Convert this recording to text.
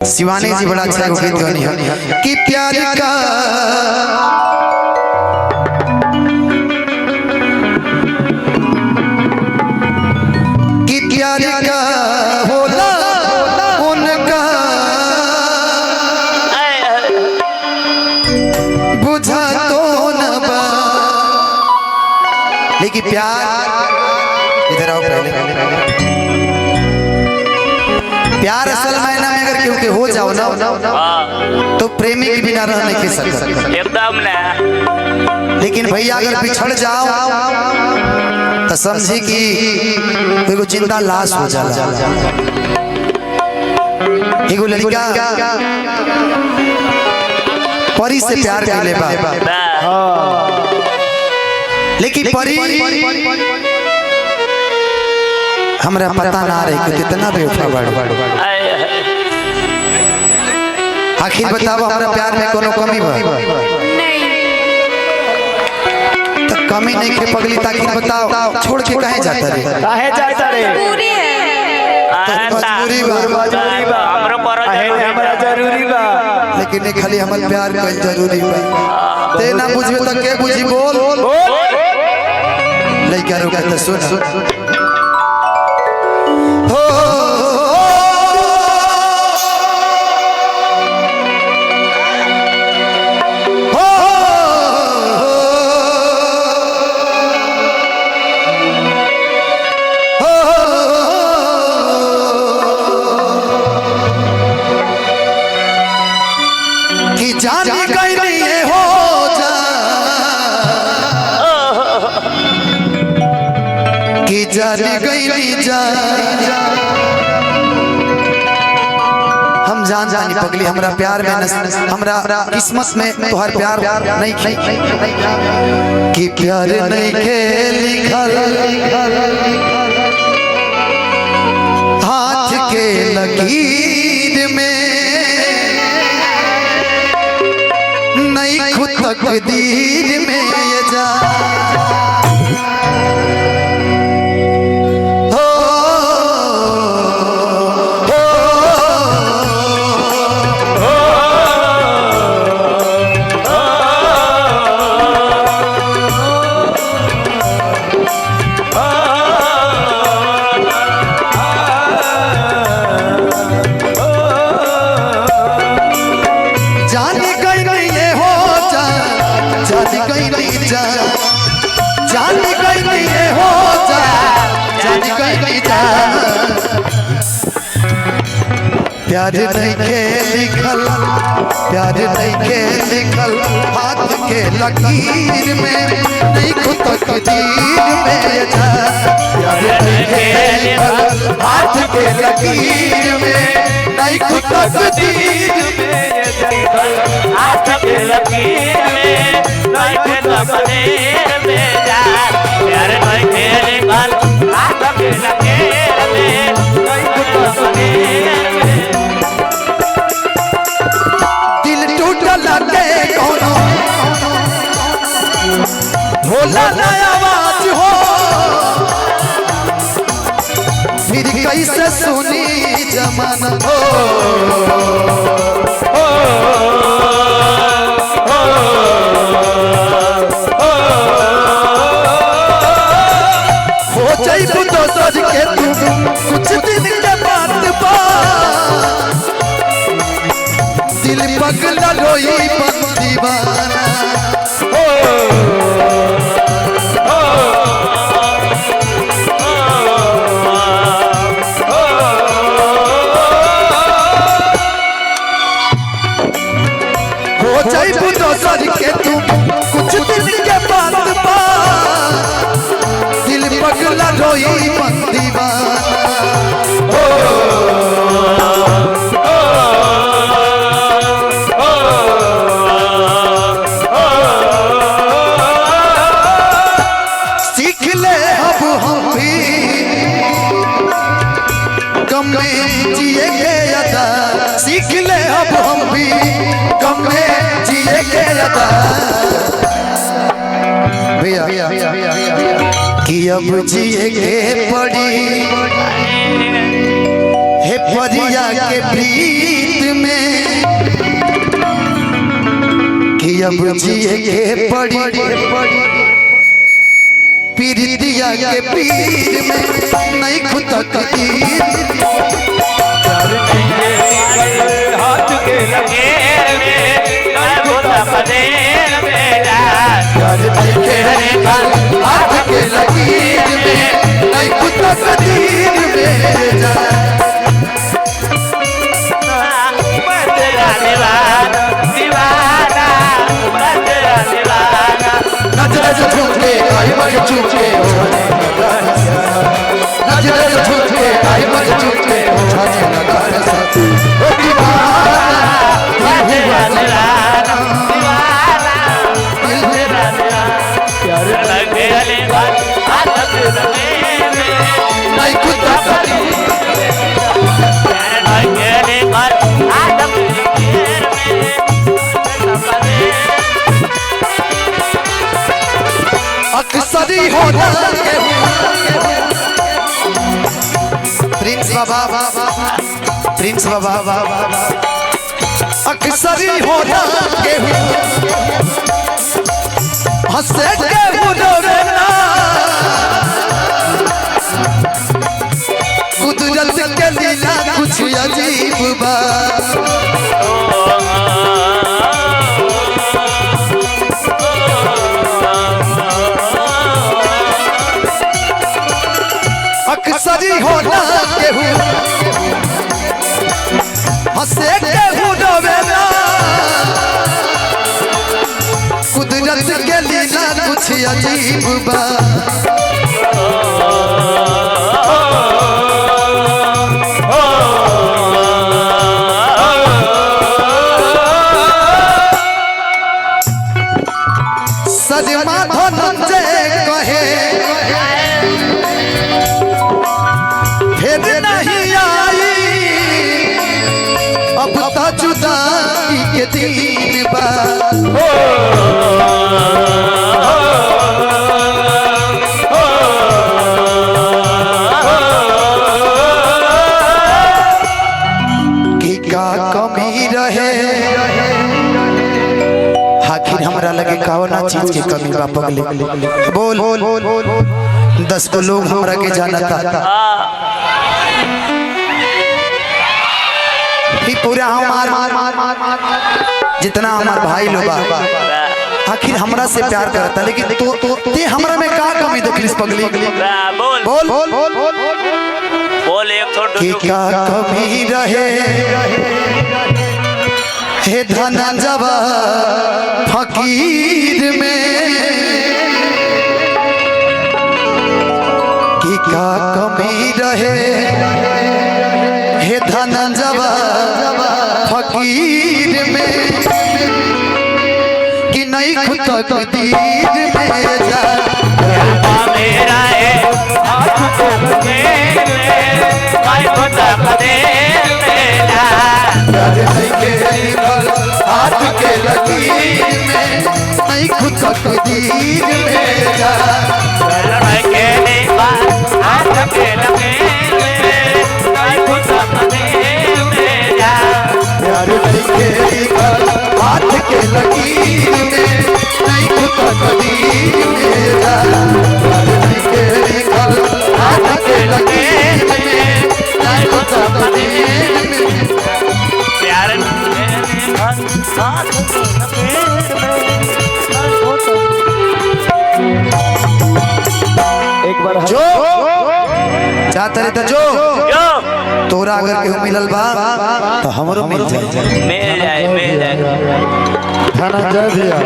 शिवानी जी बड़ा अच्छा गीत गानी है कि प्यार का होला उनका बुझा तो न बा। लेकिन प्यार इधर आओ पहले प्यार असल मायना में अगर क्योंकि हो जाओ ना तो प्रेमी के बिना रह नहीं सकता एकदम ना। लेकिन भैया अगर बिछड़ जाओ तो समझी कि एगो जिंदा लाश हो जाला। एगो लड़का परी से प्यार कर ले बा, लेकिन परी हमरा पता ना रहे कि कितना बेवफा बड़। आखिर बताओ हमरा प्यार में कोनो कमी बा? तो कमी नहीं के पगली ताकि बताओ छोड़ के कहे जाता रे? काहे जाता रे? मजबूरी बा, हमरो पर हमरा जरूरी बा। लेकिन नहीं खाली हमर प्यार कल जरूरी बा। ते ना बुझबे त के बुझी बोल लइका रुका त सुन हो जाने गई नहीं हो जा कि जाने गई नहीं जा। हम जान जानी पगली हमरा प्यार में हमरा किस्मत में तोहर प्यार नहीं कि प्यार नहीं के लिखल हाथ के लकीर में तकदीर में ये जा हो जाने गई नहीं ये हो जाने गई नहीं जा, जाने गई नहीं ये हो जा, जाने गई नहीं जा। प्यार नहीं के लिखल, प्यार नहीं के लिखल हाथ के लकीर में नहीं खुद तकदीर में ये जा। प्यार नहीं के लिखल हाथ के लकीर में नहीं खुद तकदीर में ये जा। हाथ के लकीर में नहीं के तकदीर में जा। प्यार नहीं के लिखल हाथ के लकीर में नहीं के तकदीर में। दिल टूटल के कोनो होला ना आवाज हो फिर कैसे सुनी जमाना हो जाइबू तो सज के तू कुछ दिन के बाद बा दिल पगला रोई बन दीवाना हो जाइबू तो सज के तू कुछ दिन के बाद बा पगला रोई बन दीवाना हो सीख ले अब हम भी गम में जिए के अदा। सीख ले अब हम भी गम में जिए के अदा। भैया कि अब जिए के पड़ी हे परिया के प्रीत अब जिए के पड़ी पीरितिया के पीर में नहीं खुद कदीर हाथ के लकीर में नहीं खुद कदीर में जा प्यार नहीं खेलने का हाथ के लकीर में नहीं खुद कदीर में जा नजर झुके आई मत झुके नजर झुके आई मत झुके छाने लगा साथी ओ दीवाना दिल मेरा प्यार नहीं खुद अक्सरी होना प्रिंस बाबा अक्सरी होना के हंसे के मुनोरना कुदरत के लीला कुछ अजीब बा अक्सरी होना केहू हंसे केहू रोवेला कुदरत के लीला कुछ अजीब बा सजमा धनंजय कहे फिर नहीं आई अब तो जुदाई के दिन बा कि का कमी रहे आखिर हमरा लगे कौन चीज के कमी बा पगली बोल 10 को लोग हमरा के जानता पूरा हमार जितना हमार भाई लोग आखिर हमरा से प्यार करता लेकिन ते हमरा में का कमी देखलिस पगली बोल बोल एक छोड़ कि का कमी रहे हे धनंजवा फकीर में कि का कमी रहे हे धनंजवा फकीर में कि नहीं खुद तकदीर में जा मेरा है हाथ को नहीं खुद कदीर में जा हाथ के लकीर में नहीं खुद तकदीर में जा हाथ के लकीर में नहीं खुद कदीर में जा प्यार नहीं खेलेगा हाथ के लकीर में नहीं खुद कदीर में जा प्यार नहीं खेलेगा हाथ के लकीर में नहीं खुद कदीर में प्यार एक बार जो चाहते रहे तो जो तोरा अगर केहू मिलल बा तो हमरो मिल जाए मिल जाए धनंजय भैया